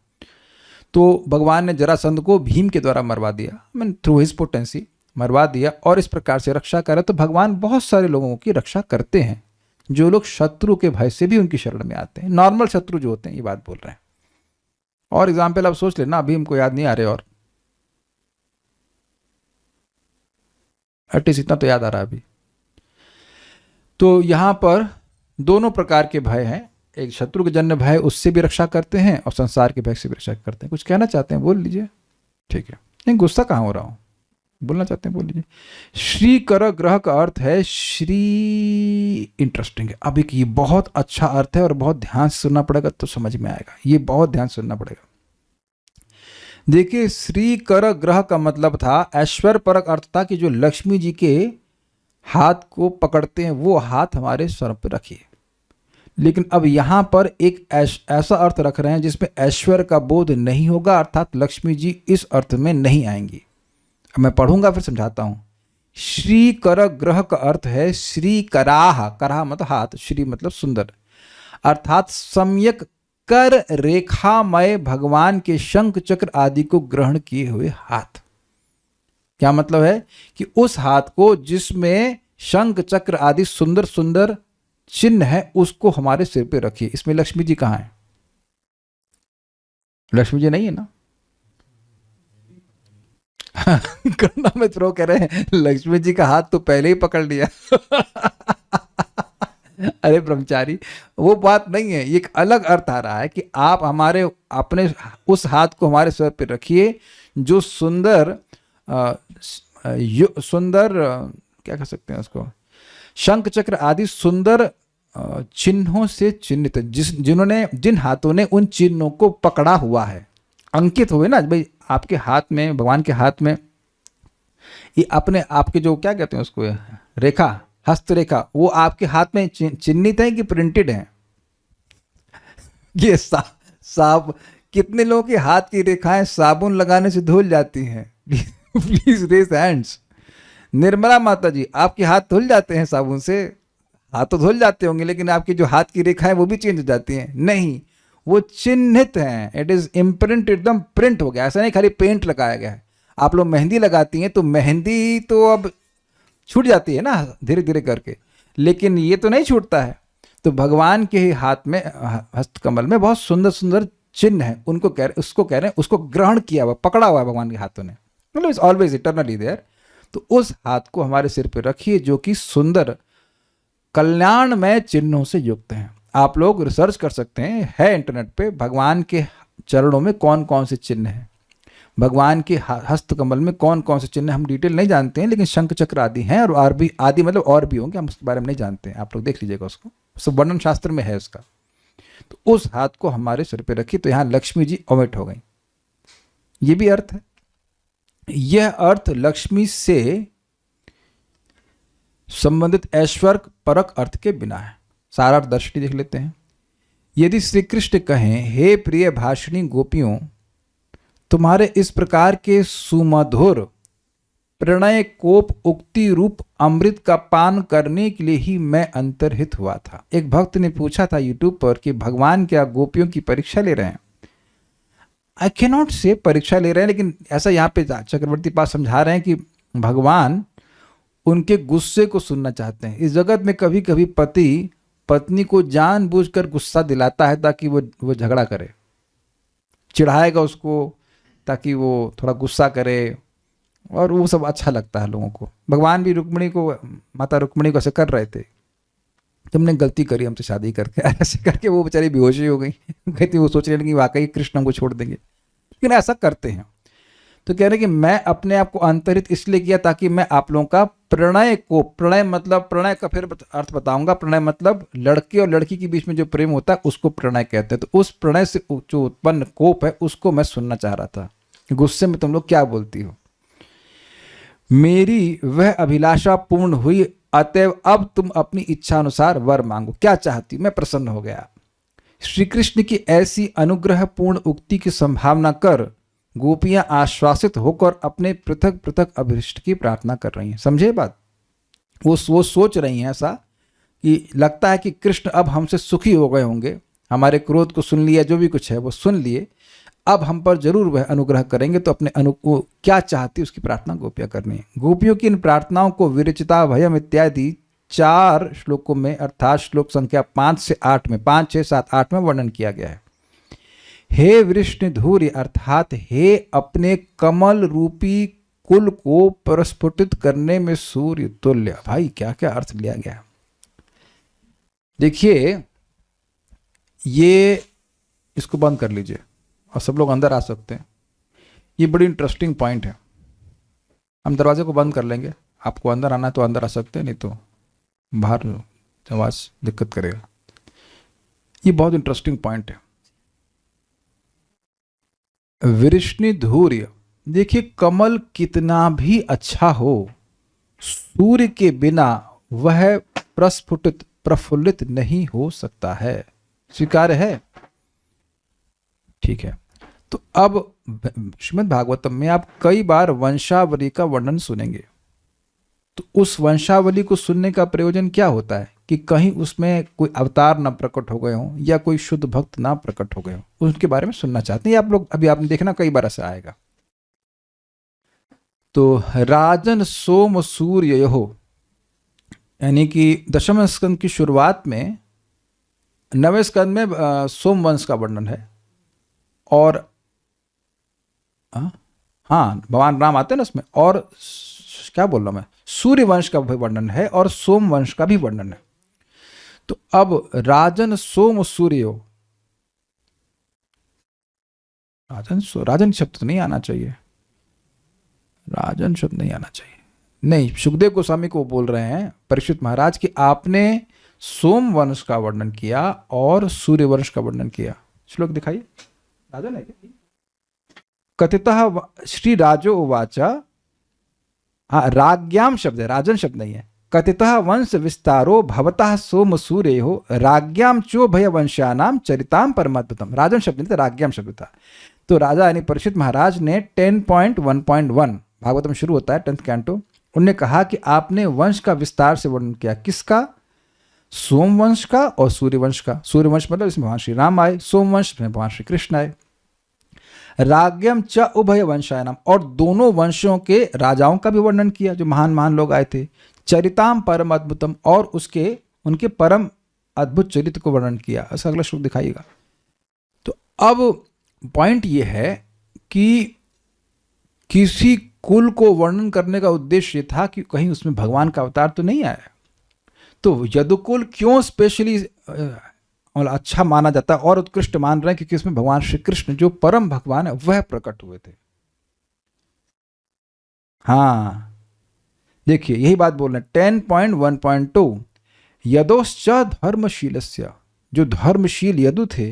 तो भगवान ने जरासंध को भीम के द्वारा मरवा दिया, मीन थ्रू हिज पोटेंसी मरवा दिया, और इस प्रकार से रक्षा करा। तो भगवान बहुत सारे लोगों की रक्षा करते हैं जो लोग शत्रु के भय से भी उनकी शरण में आते हैं। नॉर्मल शत्रु जो होते हैं, ये बात बोल रहे हैं। और एग्जाम्पल आप सोच लेना, अभी हमको याद नहीं आ रहे, और एटलीस्ट इतना तो याद आ रहा है अभी। तो यहां पर दोनों प्रकार के भय हैं, एक शत्रु के जन्य भय, उससे भी रक्षा करते हैं, और संसार के भय से भी रक्षा करते हैं। कुछ कहना चाहते हैं बोल लीजिए, ठीक है। नहीं गुस्सा कहाँ हो रहा हूं, बोलना चाहते हैं बोल लीजिए। श्री कर ग्रह का अर्थ है श्री, इंटरेस्टिंग है। अब एक ये बहुत अच्छा अर्थ है और बहुत ध्यान से सुनना पड़ेगा तो समझ में आएगा, ये बहुत ध्यान से सुनना पड़ेगा। देखिए श्री कर ग्रह का मतलब था, ऐश्वर्य परक अर्थ था कि जो लक्ष्मी जी के हाथ को पकड़ते हैं वो हाथ हमारे सर पर रखिए। लेकिन अब यहां पर एक ऐसा अर्थ रख रहे हैं जिसमें ऐश्वर्य का बोध नहीं होगा, अर्थात लक्ष्मी जी इस अर्थ में नहीं आएंगी। अब मैं पढ़ूंगा फिर समझाता हूं। श्री कर ग्रह का अर्थ है श्री कराह, कराह मतलब हाथ, श्री मतलब सुंदर, अर्थात सम्यक कर रेखामय भगवान के शंख चक्र आदि को ग्रहण किए हुए हाथ। क्या मतलब है कि उस हाथ को जिसमें शंख चक्र आदि सुंदर सुंदर चिन्ह है उसको हमारे सिर पे रखिए। इसमें लक्ष्मी जी कहाँ है? लक्ष्मी जी नहीं है ना? करना में थ्रो कह रहे हैं लक्ष्मी जी का हाथ तो पहले ही पकड़ लिया। अरे ब्रह्मचारी, वो बात नहीं है, ये एक अलग अर्थ आ रहा है कि आप हमारे अपने उस हाथ को हमारे सर पे रखिए जो सुंदर सुंदर क्या कह सकते हैं उसको, शंख चक्र आदि सुंदर चिन्हों से चिन्हित, जिन हाथों ने उन चिन्हों को पकड़ा हुआ है, अंकित हुए ना भाई आपके हाथ में, भगवान के हाथ में ये अपने आपके जो क्या कहते हैं उसको, रेखा, हस्त रेखा, वो आपके हाथ में चिन्हित है कि प्रिंटेड है? ये साब कितने लोगों के हाथ की रेखाएं साबुन लगाने से धुल जाती हैं? Please raise hands. निर्मला माता जी, आपके हाथ धुल जाते हैं साबुन से? हाथ तो धुल जाते होंगे, लेकिन आपकी जो हाथ की रेखाएं वो भी चेंज हो जाती हैं? नहीं, वो चिन्हित हैं। इट इज इम्प्रिंट, एकदम प्रिंट हो गया। ऐसा नहीं खाली पेंट लगाया गया है। आप लोग मेहंदी लगाती हैं तो मेहंदी तो अब छूट जाती है ना धीरे धीरे करके, लेकिन ये तो नहीं छूटता है। तो भगवान के हाथ में, हस्तकमल में बहुत सुंदर सुंदर चिन्ह है, उनको उसको कह रहे हैं, उसको ग्रहण किया हुआ, पकड़ा हुआ है भगवान के हाथों ने, मतलब इट्स ऑलवेज इटर्नली देयर। तो उस हाथ को हमारे सिर पे रखिए जो कि सुंदर कल्याणमय चिन्हों से युक्त हैं। आप लोग रिसर्च कर सकते हैं, है इंटरनेट पे, भगवान के चरणों में कौन कौन से चिन्ह हैं, भगवान के हस्तकमल में कौन कौन से चिन्ह, हम डिटेल नहीं जानते हैं, लेकिन शंख चक्र आदि हैं, और भी आदि मतलब और भी होंगे, हम उसके बारे में नहीं जानते हैं। आप लोग देख लीजिएगा उसको, सब वर्णन शास्त्र में है उसका। तो उस हाथ को हमारे सिर पे रखिए। तो यहाँ लक्ष्मी जी ओमिट हो गई, ये भी अर्थ है। यह अर्थ लक्ष्मी से संबंधित ऐश्वर्य परक अर्थ के बिना है। सारा अर्थ दर्शनी देख लेते हैं। यदि श्री कृष्ण कहें, हे प्रिय भाषिणी गोपियों, तुम्हारे इस प्रकार के सुमधुर प्रणय कोप उक्ति रूप अमृत का पान करने के लिए ही मैं अंतर्हित हुआ था। एक भक्त ने पूछा था यूट्यूब पर कि भगवान क्या गोपियों की परीक्षा ले रहे हैं? आई कैन नॉट से परीक्षा ले रहे हैं, लेकिन ऐसा यहाँ पे चक्रवर्ती पास समझा रहे हैं कि भगवान उनके गुस्से को सुनना चाहते हैं। इस जगत में कभी कभी पति पत्नी को जानबूझकर गुस्सा दिलाता है ताकि वो झगड़ा करे, चिढ़ाएगा उसको ताकि वो थोड़ा गुस्सा करे, और वो सब अच्छा लगता है लोगों को। भगवान भी रुक्मिणी को, माता रुक्मिणी को ऐसे कर रहे थे, तुमने गलती करी हमसे शादी करके, ऐसे करके वो बेचारी बेहोश ही हो गई। कहती वो सोच रही कि वाकई कृष्ण हमको छोड़ देंगे, लेकिन ऐसा करते हैं। तो कह रहे कि मैं अपने आप को अंतरित इसलिए किया ताकि मैं आप लोगों का प्रणय को, प्रणय मतलब, प्रणय का फिर अर्थ बताऊंगा, प्रणय मतलब लड़के और लड़की के बीच में जो प्रेम होता है उसको प्रणय कहते हैं। तो उस प्रणय से जो उत्पन्न कोप है उसको मैं सुनना चाह रहा था, गुस्से में तुम लोग क्या बोलती हो। मेरी वह अभिलाषा पूर्ण हुई, अतएव अब तुम अपनी इच्छा अनुसार वर मांगो। क्या चाहती? मैं प्रसन्न हो गया। श्री कृष्ण की ऐसी अनुग्रह पूर्ण उक्ति की संभावना कर गोपियां आश्वासित होकर अपने पृथक पृथक अभिष्ट की प्रार्थना कर रही हैं। समझे बात? वो सोच रही हैं ऐसा कि लगता है कि कृष्ण अब हमसे सुखी हो गए होंगे, हमारे क्रोध को सुन लिया, जो भी कुछ है वो सुन लिए, अब हम पर जरूर वह अनुग्रह करेंगे। तो अपने क्या चाहती उसकी प्रार्थना गोपियां करनी है। गोपियों की इन प्रार्थनाओं को विरचिता भयम इत्यादि 4 श्लोकों में, अर्थात श्लोक संख्या 5 से 8 में, 5, 6, 7, 8 में वर्णन किया गया है। हे वृष्णिधूर्य, अर्थात हे अपने कमल रूपी कुल को प्रस्फुटित करने में सूर्य तुल्य। भाई क्या क्या अर्थ लिया गया। देखिए, ये इसको बंद कर लीजिए और सब लोग अंदर आ सकते हैं। ये बड़ी इंटरेस्टिंग पॉइंट है। हम दरवाजे को बंद कर लेंगे, आपको अंदर आना है तो अंदर आ सकते हैं, नहीं तो बाहर आवाज दिक्कत करेगा। ये बहुत इंटरेस्टिंग पॉइंट है। वृष्णिधूर्य, देखिए कमल कितना भी अच्छा हो, सूर्य के बिना वह प्रस्फुटित प्रफुल्लित नहीं हो सकता है। स्वीकार्य है? ठीक है। तो अब श्रीमद् भागवतम में आप कई बार वंशावली का वर्णन सुनेंगे। तो उस वंशावली को सुनने का प्रयोजन क्या होता है कि कहीं उसमें कोई अवतार ना प्रकट हो गए हों या कोई शुद्ध भक्त ना प्रकट हो गए हों, उनके बारे में सुनना चाहते हैं आप लोग। अभी आपने देखना कई बार ऐसा आएगा। तो राजन सोम सूर्य हो, यानी कि दशम स्कंद की शुरुआत में 9वें स्कंद में सोम वंश का वर्णन है, और हाँ भगवान राम आते हैं ना उसमें, और क्या बोल रहा हूं मैं, सूर्य वंश का भी वर्णन है और सोम वंश का भी वर्णन है। तो अब राजन सोम सूर्य हो, राजन शब्द तो नहीं आना चाहिए, राजन शब्द नहीं आना चाहिए। नहीं, सुखदेव गोस्वामी को बोल रहे हैं परीक्षित महाराज कि आपने सोम वंश का वर्णन किया और सूर्य वंश का वर्णन किया। श्लोक दिखाइए, राजन है क्या? कथितः श्री राजो उवाचा, हाँ राज्ञाम शब्द है, राजन शब्द नहीं है। कथितः वंश विस्तारो भवतः सोम सूर्य हो राज्ञाम चो भय वंशानाम चरिताम परमात्मतम। राजन शब्द नहीं था, राज्ञाम शब्द था। तो राजा यानी परीक्षित महाराज ने 10.1.1 भागवतम शुरू होता है 10th कैंटो, उन्होंने कहा कि आपने वंश का विस्तार से वर्णन किया। किसका? सोम वंश का और सूर्य वंश का। सूर्य वंश मतलब इसमें भगवान श्री राम आए, सोम वंश में भगवान श्री कृष्ण आए। राज्ञम च उभय वंशायनम, और दोनों वंशों के राजाओं का भी वर्णन किया जो महान महान लोग आए थे। चरिताम परम अद्भुतम, और उसके उनके परम अद्भुत चरित्र को वर्णन किया। ऐसा अगला श्लोक दिखाइएगा। तो अब पॉइंट ये है कि किसी कुल को वर्णन करने का उद्देश्य था कि कहीं उसमें भगवान का अवतार तो नहीं आया। तो यदुकुल क्यों स्पेशली अच्छा माना जाता है और उत्कृष्ट मान रहे हैं? क्योंकि इसमें भगवान श्री कृष्ण जो परम भगवान है वह प्रकट हुए थे। हाँ देखिए यही बात बोल रहे हैं 10.1.2 यदोश्च धर्मशीलस्य, जो धर्मशील यदु थे,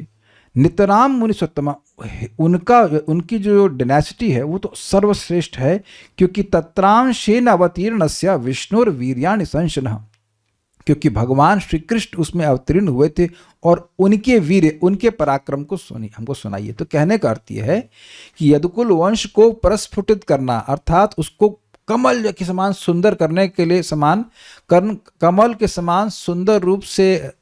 नितराम मुनि सत्तमा, उनकी जो डायनेस्टी है वो तो सर्वश्रेष्ठ है, क्योंकि तत्रांशेन अवतीर्णस्य विष्णुर वीर्याणि संशनः, क्योंकि भगवान श्री कृष्ण उसमें अवतीर्ण हुए थे और उनके वीर, उनके पराक्रम को हमको सुनाइए। तो कहने का अर्थ यह है कि यदुकुल वंश को प्रस्फुटित करना, अर्थात उसको कमल के समान सुंदर करने के लिए कमल के समान सुंदर रूप से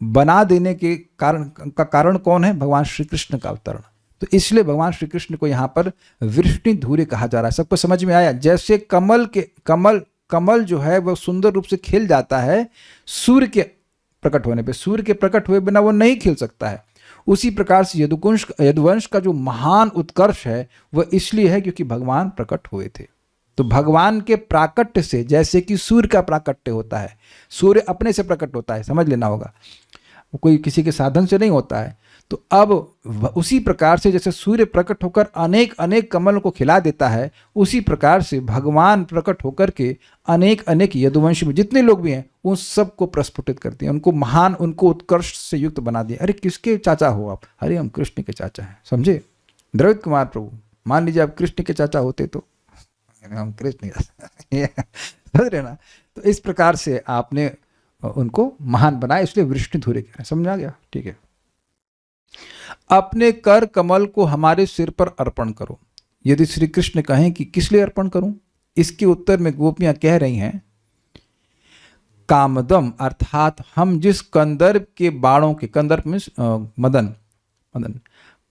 बना देने के कारण कौन है? भगवान श्री कृष्ण का अवतरण। तो इसलिए भगवान श्री कृष्ण को यहाँ पर वृष्णिधूर्य कहा जा रहा है। सबको समझ में आया? जैसे कमल जो है वह सुंदर रूप से खिल जाता है सूर्य के प्रकट होने पे, सूर्य के प्रकट हुए बिना वो नहीं खिल सकता है। उसी प्रकार से यदुवंश का जो महान उत्कर्ष है वह इसलिए है क्योंकि भगवान प्रकट हुए थे। तो भगवान के प्राकट्य से, जैसे कि सूर्य का प्राकट्य होता है, सूर्य अपने से प्रकट होता है, समझ लेना होगा, वो कोई किसी के साधन से नहीं होता है। तो अब उसी प्रकार से जैसे सूर्य प्रकट होकर अनेक अनेक कमलों को खिला देता है, उसी प्रकार से भगवान प्रकट होकर के अनेक अनेक यदुवंश में जितने लोग भी हैं उन सबको प्रस्फुटित करते हैं, उनको महान, उनको उत्कर्ष से युक्त बना दिया। अरे किसके चाचा हो आप? अरे हम कृष्ण के चाचा हैं, समझे? द्रविड़ कुमार प्रभु, मान लीजिए आप कृष्ण के चाचा होते तो हम कृष्ण समझ रहे ना। तो इस प्रकार से आपने उनको महान बनाया, इसलिए वृष्णिधूर्य कह रहे हैं। समझ आ गया? ठीक है। अपने कर कमल को हमारे सिर पर अर्पण करो। यदि श्री कृष्ण कहें कि किस लिए अर्पण करूं, इसके उत्तर में गोपियां कह रही हैं कामदम, अर्थात हम जिस कंदर्प के बाणों के, कंदर्प मीन्स मदन,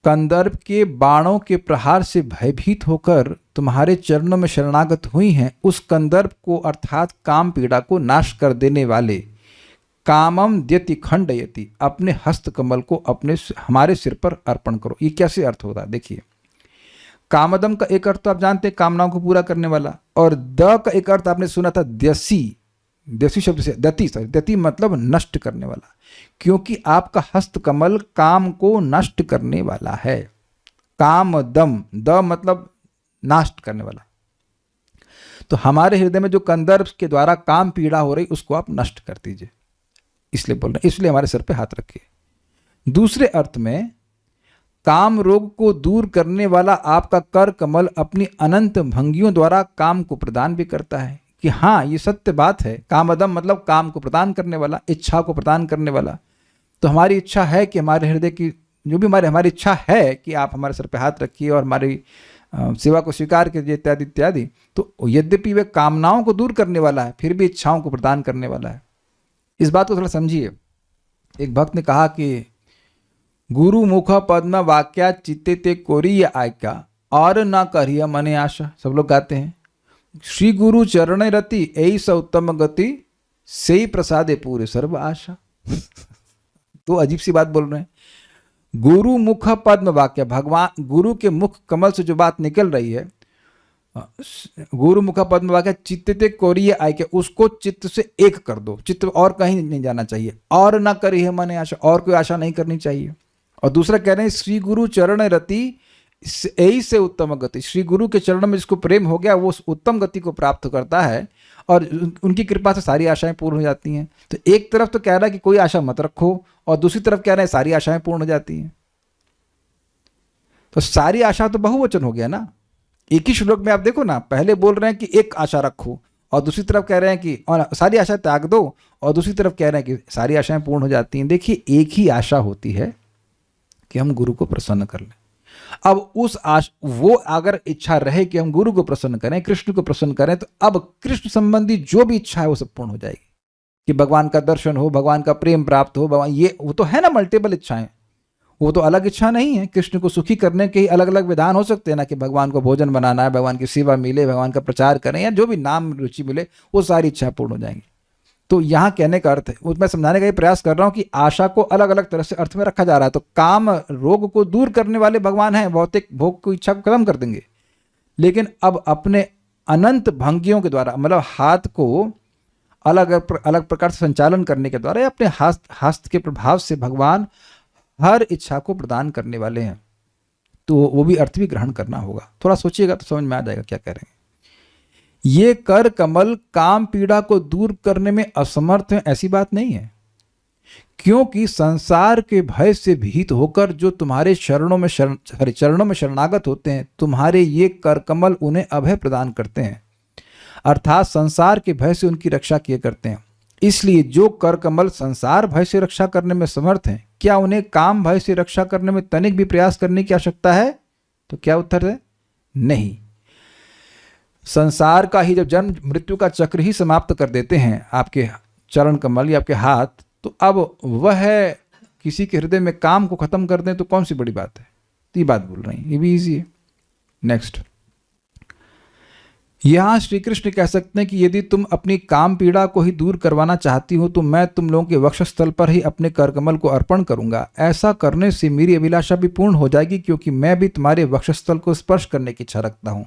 कंदर्प के बाणों के प्रहार से भयभीत होकर तुम्हारे चरणों में शरणागत हुई हैं, उस कंदर्प को अर्थात काम पीड़ा को नाश कर देने वाले कामम द्यति खंडयति, अपने हस्त कमल को हमारे सिर पर अर्पण करो। ये कैसे अर्थ होता है? देखिए, कामदम का एक अर्थ तो आप जानते हैं कामनाओं को पूरा करने वाला, और द का एक अर्थ आपने सुना था द्यसी, द्यसी शब्द से दति मतलब नष्ट करने वाला, क्योंकि आपका हस्त कमल काम को नष्ट करने वाला है। कामदम, द मतलब नाश करने वाला। तो हमारे हृदय में जो कंदर्प के द्वारा काम पीड़ा हो रही उसको आप नष्ट कर दीजिए, इसलिए बोल रहे हैं, इसलिए हमारे सर पे हाथ रखिए। दूसरे अर्थ में काम रोग को दूर करने वाला आपका कर कमल अपनी अनंत भंगियों द्वारा काम को प्रदान भी करता है, कि हाँ ये सत्य बात है। कामदम मतलब काम को प्रदान करने वाला, इच्छा को प्रदान करने वाला। तो हमारी इच्छा है कि हमारे हृदय की जो भी हमारी इच्छा है कि आप हमारे सर पे हाथ रखिए और हमारी सेवा को स्वीकार कीजिए इत्यादि इत्यादि, तो यद्यपि वे कामनाओं को दूर करने वाला है फिर भी इच्छाओं को प्रदान करने वाला है। इस बात को थोड़ा समझिए। एक भक्त ने कहा कि गुरु मुख पद्म वाक्या चित्ते ते कोरी आज्ञा और न करिय मने आशा। सब लोग गाते हैं, श्री गुरु चरण रति यही स उत्तम गति से ही प्रसादे पूरे सर्व आशा। तो अजीब सी बात बोल रहे हैं। गुरु मुख पद्म वाक्य, भगवान गुरु के मुख कमल से जो बात निकल रही है, गुरु मुख पद्म वाक्य चित्ते कोरिय आय के, उसको चित्त से एक कर दो, चित्त और कहीं नहीं जाना चाहिए। और ना करी है मन आशा, और कोई आशा नहीं करनी चाहिए। और दूसरा कह रहे हैं श्री गुरु चरण रति यही से उत्तम गति, श्री गुरु के चरणों में जिसको प्रेम हो गया वो उस उत्तम गति को प्राप्त करता है और उनकी कृपा से सारी आशाएं पूर्ण हो जाती हैं। तो एक तरफ तो कह रहा है कि कोई आशा मत रखो और दूसरी तरफ कह रहे हैं सारी आशाएं पूर्ण हो जाती हैं। तो सारी आशा तो बहुवचन हो गया ना। एक ही श्लोक में आप देखो ना, पहले बोल रहे हैं कि एक आशा रखो और दूसरी तरफ कह रहे हैं कि और सारी आशा त्याग दो, और दूसरी तरफ कह रहे हैं कि सारी आशाएं पूर्ण हो जाती हैं। देखिए, एक ही आशा होती है कि हम गुरु को प्रसन्न कर लें। अब उस वो अगर इच्छा रहे कि हम गुरु को प्रसन्न करें, कृष्ण को प्रसन्न करें, तो अब कृष्ण संबंधी जो भी इच्छा है वो सब पूर्ण हो जाएगी। कि भगवान का दर्शन हो, भगवान का प्रेम प्राप्त हो, भगवान, ये वो तो है ना मल्टीपल इच्छाएं, वो तो अलग इच्छा नहीं है। कृष्ण को सुखी करने के ही अलग अलग विधान हो सकते हैं ना, कि भगवान को भोजन बनाना है, भगवान की सेवा मिले, भगवान का प्रचार करें, या जो भी नाम रुचि मिले, वो सारी इच्छा पूर्ण हो जाएंगी। तो यहाँ कहने का अर्थ है, मैं समझाने का ये प्रयास कर रहा हूँ कि आशा को अलग अलग तरह से अर्थ में रखा जा रहा है। तो काम रोग को दूर करने वाले भगवान हैं, भौतिक भोग की इच्छा को खत्म कर देंगे, लेकिन अब अपने अनंत भंगियों के द्वारा, मतलब हाथ को अलग अलग प्रकार से संचालन करने के द्वारा, या अपने हस्त के प्रभाव से भगवान हर इच्छा को प्रदान करने वाले हैं। तो वो भी अर्थ भी ग्रहण करना होगा। थोड़ा सोचिएगा तो समझ में आ जाएगा क्या कह रहे हैं। ये कर कमल काम पीड़ा को दूर करने में असमर्थ है, ऐसी बात नहीं है, क्योंकि संसार के भय से भीत होकर जो तुम्हारे चरणों में शरणागत होते हैं, तुम्हारे ये कर कमल उन्हें अभय प्रदान करते हैं, अर्थात संसार के भय से उनकी रक्षा किए करते हैं। इसलिए जो कर कमल संसार भय से रक्षा करने में समर्थ हैं, क्या उन्हें काम भय से रक्षा करने में तनिक भी प्रयास करने की आवश्यकता है? तो क्या उत्तर है? नहीं। संसार का ही जब जन्म मृत्यु का चक्र ही समाप्त कर देते हैं आपके चरण कमल या आपके हाथ, तो अब वह किसी के हृदय में काम को खत्म कर दें तो कौन सी बड़ी बात है। तो ये बात बोल रही है, ये भी इजी है। नेक्स्ट, यहां श्री कृष्ण कह सकते हैं कि यदि तुम अपनी काम पीड़ा को ही दूर करवाना चाहती हो तो मैं तुम लोगों के वक्षस्थल पर ही अपने करकमल को अर्पण करूंगा। ऐसा करने से मेरी अभिलाषा भी पूर्ण हो जाएगी, क्योंकि मैं भी तुम्हारे वक्षस्थल को स्पर्श करने की इच्छा रखता हूं।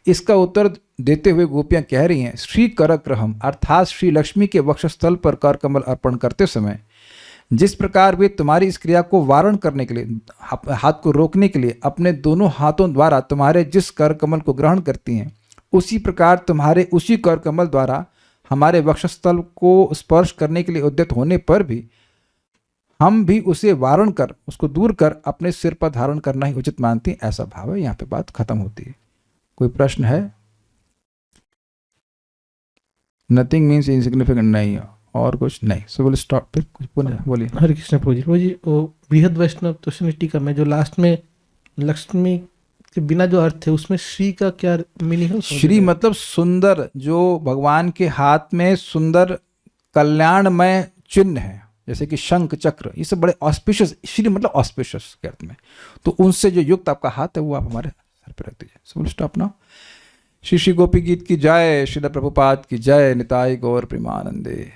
इसका उत्तर देते हुए गोपियां कह रही हैं, श्री करग्रहम अर्थात श्री लक्ष्मी के वक्षस्थल पर करकमल अर्पण करते समय जिस प्रकार वे तुम्हारी इस क्रिया को वारण करने के लिए, हाथ को रोकने के लिए अपने दोनों हाथों द्वारा तुम्हारे जिस करकमल को ग्रहण करती हैं, उसी प्रकार तुम्हारे उसी करकमल द्वारा हमारे वक्षस्थल को स्पर्श करने के लिए उद्यत होने पर भी हम भी उसे वारण कर, उसको दूर कर अपने सिर पर धारण करना ही उचित मानती हैं। ऐसा भाव है। यहाँ पे बात खत्म होती है। कोई प्रश्न है? नथिंग मीन्स इनसिग्निफिकेंट नहीं है और कुछ नहीं। सो विल स्टॉप। फिर कुछ बोलिए। हरे कृष्ण प्रभु जी, वो बृहद वैष्णव तुलसी टीका में जो लास्ट में लक्ष्मी के बिना जो अर्थ है उसमें श्री का क्या मीनिंग है? श्री मतलब सुंदर, जो भगवान के हाथ में सुंदर कल्याणमय चिन्ह है, जैसे कि शंख चक्र, ये सब बड़े ऑस्पिशियस, श्री मतलब ऑस्पिशियस के अर्थ में। तो उनसे जो युक्त आपका हाथ है वो आप हमारे सर पर रख दीजिए। So will stop now. Shri Shri Gopi Geet की जय, श्रील प्रभुपाद की जय, निताई गौर प्रेमानंदे।